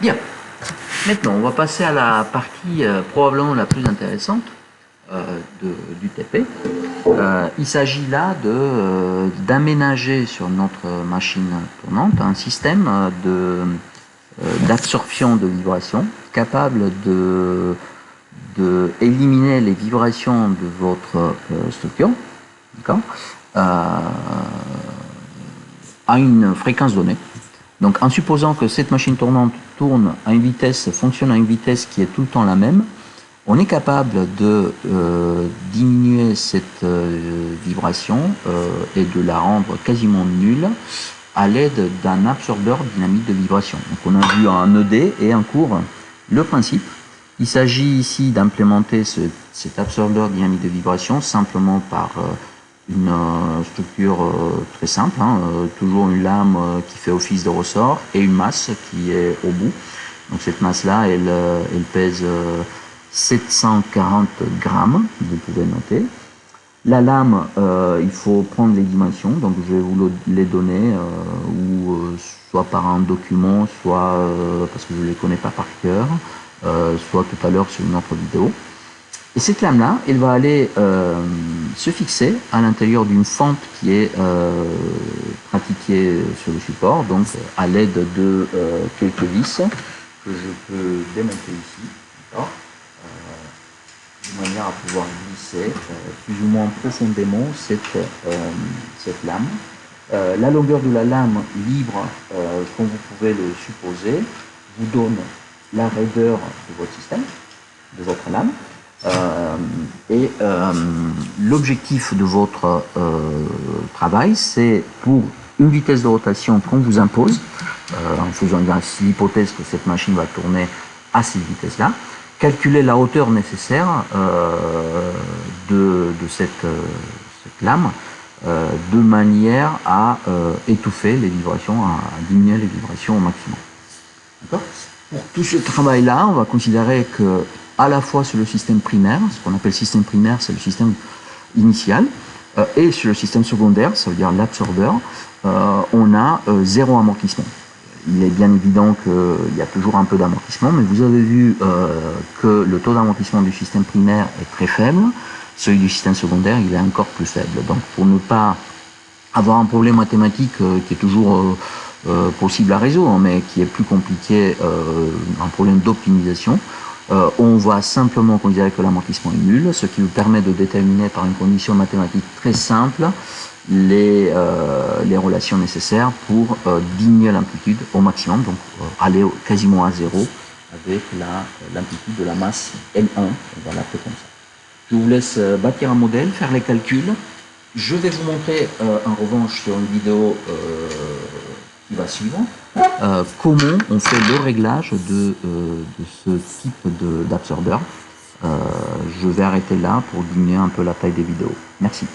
Bien. Maintenant, on va passer à la partie probablement la plus intéressante du TP. Il s'agit là d'aménager sur notre machine tournante un système d'absorption de vibrations capable de éliminer les vibrations de votre structure, à une fréquence donnée. Donc en supposant que cette machine tournante tourne à une vitesse, fonctionne à une vitesse qui est tout le temps la même, on est capable de diminuer cette vibration et de la rendre quasiment nulle à l'aide d'un absorbeur dynamique de vibration. Donc on a vu un ED et un cours le principe. Il s'agit ici d'implémenter cet absorbeur dynamique de vibration simplement par une structure très simple, toujours une lame qui fait office de ressort et une masse qui est au bout. Donc cette masse-là, elle pèse 740 grammes, vous pouvez noter. La lame, il faut prendre les dimensions, donc je vais vous les donner, soit par un document, soit parce que je ne les connais pas par cœur, soit tout à l'heure sur une autre vidéo. Et cette lame-là, elle va aller se fixer à l'intérieur d'une fente qui est pratiquée sur le support, donc à l'aide de quelques vis que je peux démonter ici, de manière à pouvoir glisser plus ou moins profondément cette lame. La longueur de la lame libre, comme vous pouvez le supposer, vous donne la raideur de votre système, de votre lame. L'objectif de votre travail, c'est pour une vitesse de rotation qu'on vous impose, en faisant l'hypothèse que cette machine va tourner à cette vitesse-là, calculer la hauteur nécessaire de cette lame de manière à étouffer les vibrations, à diminuer les vibrations au maximum. D'accord ? Pour tout ce travail-là, on va considérer que à la fois sur le système primaire, ce qu'on appelle système primaire, c'est le système initial, et sur le système secondaire, ça veut dire l'absorbeur, on a zéro amortissement. Il est bien évident qu'il y a toujours un peu d'amortissement, mais vous avez vu que le taux d'amortissement du système primaire est très faible, celui du système secondaire, il est encore plus faible. Donc pour ne pas avoir un problème mathématique qui est toujours possible à résoudre, mais qui est plus compliqué, un problème d'optimisation, on va simplement considérer que l'amortissement est nul, ce qui vous permet de déterminer par une condition mathématique très simple les relations nécessaires pour diminuer l'amplitude au maximum, donc aller quasiment à zéro avec l'amplitude de la masse N1, on va l'appeler comme ça. Je vous laisse bâtir un modèle, faire les calculs. Je vais vous montrer en revanche sur une vidéo qui va suivre comment on fait le réglage de ce type d'absorbeur. Je vais arrêter là pour diminuer un peu la taille des vidéos. Merci.